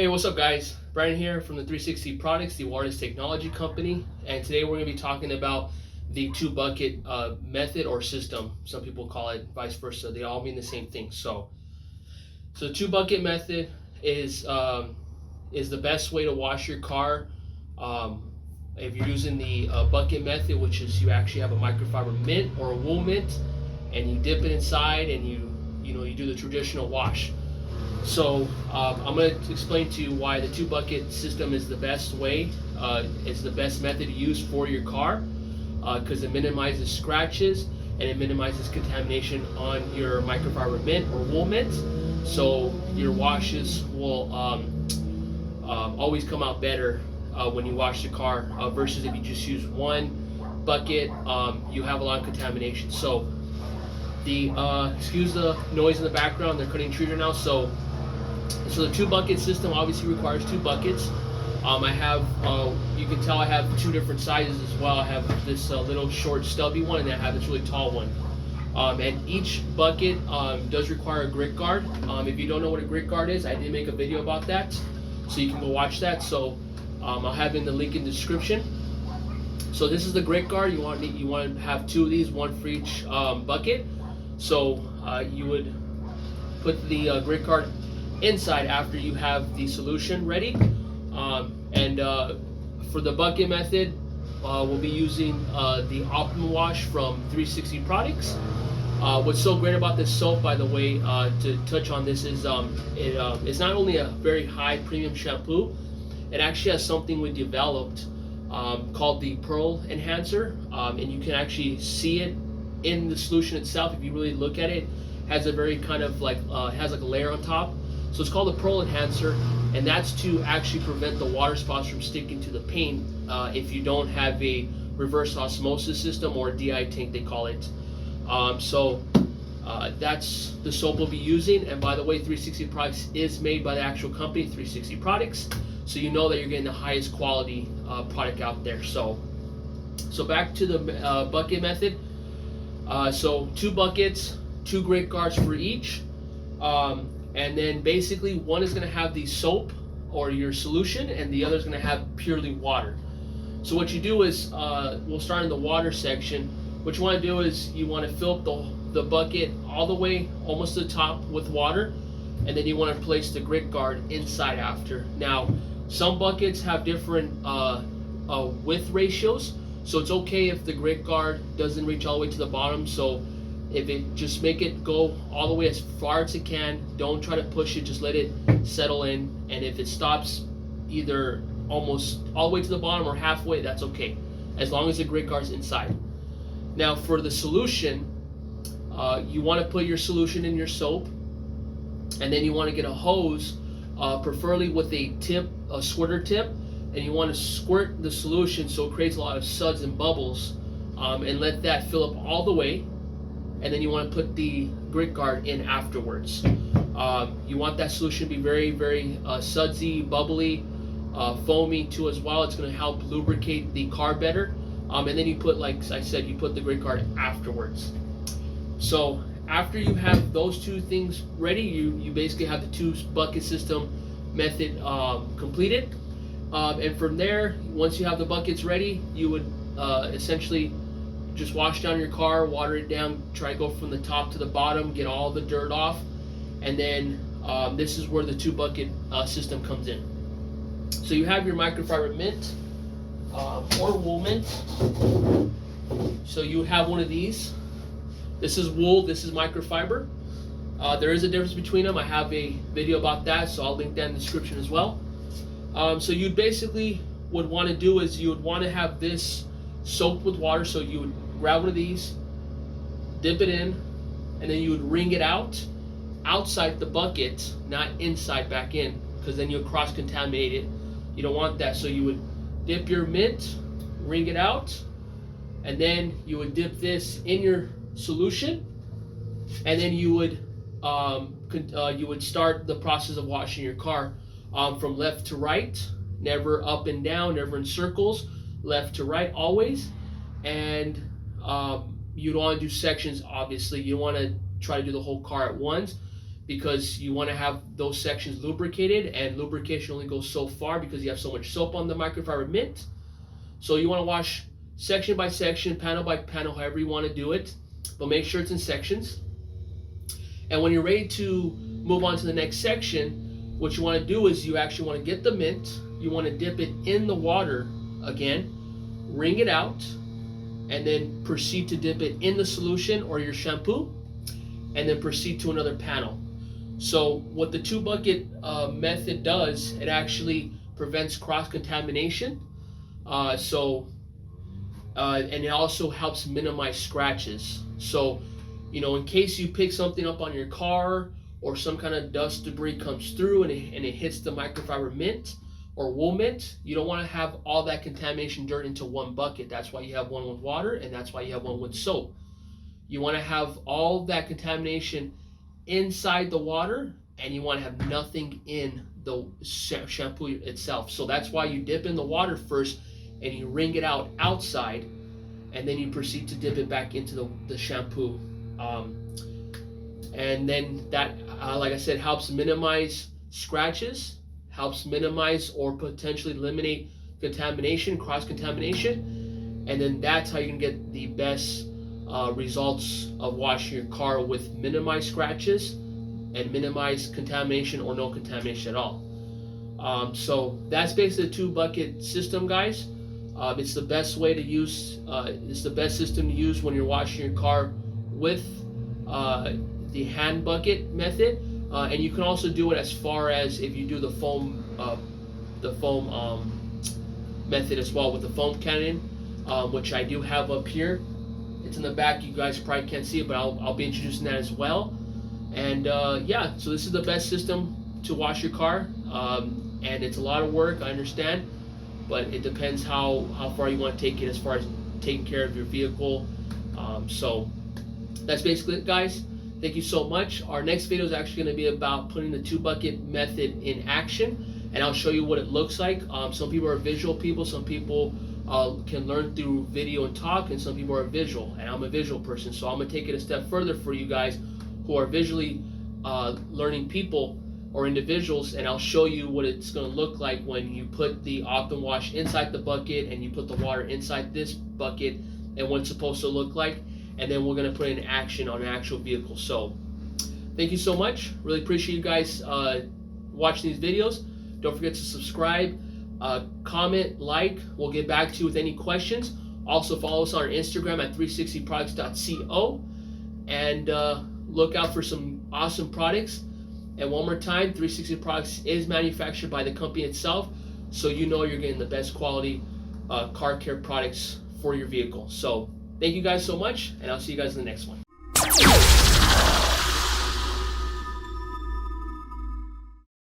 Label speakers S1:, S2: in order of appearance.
S1: Hey, what's up, guys? Brian here from the 360 Products, the wireless technology company, and today we're going to be talking about the two bucket method or system. Some people call it vice versa. They all mean the same thing. So the two bucket method is the best way to wash your car. If you're using the bucket method, which is you actually have a microfiber mitt or a wool mitt, and you dip it inside, and you do the traditional wash. So I'm going to explain to you why the two bucket system is the best way. It's the best method to use for your car because it minimizes scratches and it minimizes contamination on your microfiber mitt or wool mitt. So your washes will always come out better when you wash the car versus if you just use one bucket. You have a lot of contamination. So excuse the noise in the background, they're cutting trees right now. So the two bucket system obviously requires two buckets. I have, you can tell I have two different sizes as well. I have this little short stubby one, and then I have this really tall one. And each bucket does require a grit guard. If you don't know what a grit guard is, I did make a video about that, so you can go watch that. So I'll have in the link in the description. So this is the grit guard. You want to have two of these, one for each bucket. So you would put the grit guard inside after you have the solution ready. For the bucket method, we'll be using the Optimum Wash from 360 Products. What's so great about this soap, by the way, to touch on this is it's not only a very high premium shampoo, it actually has something we developed called the Pearl Enhancer, and you can actually see it in the solution itself. If you really look at it, has a very kind of like has like a layer on top. So it's called the Pearl Enhancer, and that's to actually prevent the water spots from sticking to the paint if you don't have a reverse osmosis system or a DI tank, they call it. That's the soap we'll be using. And by the way, 360 Products is made by the actual company, 360 Products, so you know that you're getting the highest quality product out there. So back to the bucket method. So two buckets, two grit guards for each. And then basically one is going to have the soap or your solution, and the other is going to have purely water. So what you do is, we'll start in the water section. What you want to do is you want to fill up the bucket all the way almost to the top with water, and then you want to place the grit guard inside after. Now, some buckets have different width ratios, so it's okay if the grit guard doesn't reach all the way to the bottom. So if it, just make it go all the way as far as it can. Don't try to push it, just let it settle in. And if it stops either almost all the way to the bottom or halfway, that's okay, as long as the grit guard's inside. Now for the solution, you want to put your solution in your soap, and then you want to get a hose, preferably with a tip, a squirter tip, and you want to squirt the solution so it creates a lot of suds and bubbles, and let that fill up all the way. And then you want to put the grit guard in afterwards. You want that solution to be very, very sudsy, bubbly, foamy too as well. It's going to help lubricate the car better. And then you put, like I said, you put the grit guard afterwards. So after you have those two things ready, you basically have the two bucket system method completed. And from there, once you have the buckets ready, you would essentially just wash down your car, water it down, try to go from the top to the bottom, get all the dirt off, and then this is where the two bucket system comes in. So you have your microfiber mitt or wool mitt. So you have one of these. This is wool, this is microfiber. There is a difference between them. I have a video about that, so I'll link that in the description as well. So you basically would want to do is you would want to have this soaked with water. So you would grab one of these, dip it in, and then you would wring it out outside the bucket, not inside back in, because then you'll cross contaminate it. You don't want that. So you would dip your mitt, wring it out, and then you would dip this in your solution, and then you would start the process of washing your car from left to right, never up and down, never in circles, left to right always. And you don't want to do sections, obviously. You don't want to try to do the whole car at once, because you want to have those sections lubricated, and lubrication only goes so far because you have so much soap on the microfiber mint. So you want to wash section by section, panel by panel, however you want to do it, but make sure it's in sections. And when you're ready to move on to the next section, what you want to do is you actually want to get the mint, you want to dip it in the water again, wring it out, and then proceed to dip it in the solution or your shampoo, and then proceed to another panel. So what the 2-bucket method does, it actually prevents cross-contamination. And it also helps minimize scratches. So, in case you pick something up on your car, or some kind of dust debris comes through and it hits the microfiber mint or wool mint, you don't want to have all that contamination dirt into one bucket. That's why you have one with water, and that's why you have one with soap. You want to have all that contamination inside the water, and you want to have nothing in the shampoo itself. So that's why you dip in the water first and you wring it out outside, and then you proceed to dip it back into the shampoo. And then that, like I said, helps minimize scratches, helps minimize or potentially eliminate contamination, cross-contamination, and then that's how you can get the best results of washing your car, with minimized scratches and minimized contamination or no contamination at all. So that's basically the 2-bucket system, guys. It's the best way to use, it's the best system to use when you're washing your car with the hand bucket method. And you can also do it as far as if you do the foam method as well, with the foam cannon, which I do have up here. It's in the back. You guys probably can't see it, but I'll be introducing that as well. And yeah, so this is the best system to wash your car. And it's a lot of work, I understand, but it depends how far you want to take it as far as taking care of your vehicle. So that's basically it, guys. Thank you so much. Our next video is actually going to be about putting the 2-bucket method in action, and I'll show you what it looks like. Some people are visual people, some people can learn through video and talk, and some people are visual, and I'm a visual person, so I'm going to take it a step further for you guys who are visually learning people or individuals, and I'll show you what it's going to look like when you put the Optim Wash inside the bucket and you put the water inside this bucket, and what it's supposed to look like. And then we're going to put it in action on an actual vehicle. So thank you so much. Really appreciate you guys watching these videos. Don't forget to subscribe, comment, like. We'll get back to you with any questions. Also follow us on our Instagram at 360products.co, and look out for some awesome products. And one more time, 360 Products is manufactured by the company itself, so you know you're getting the best quality car care products for your vehicle. So thank you guys so much, and I'll see you guys in the next one.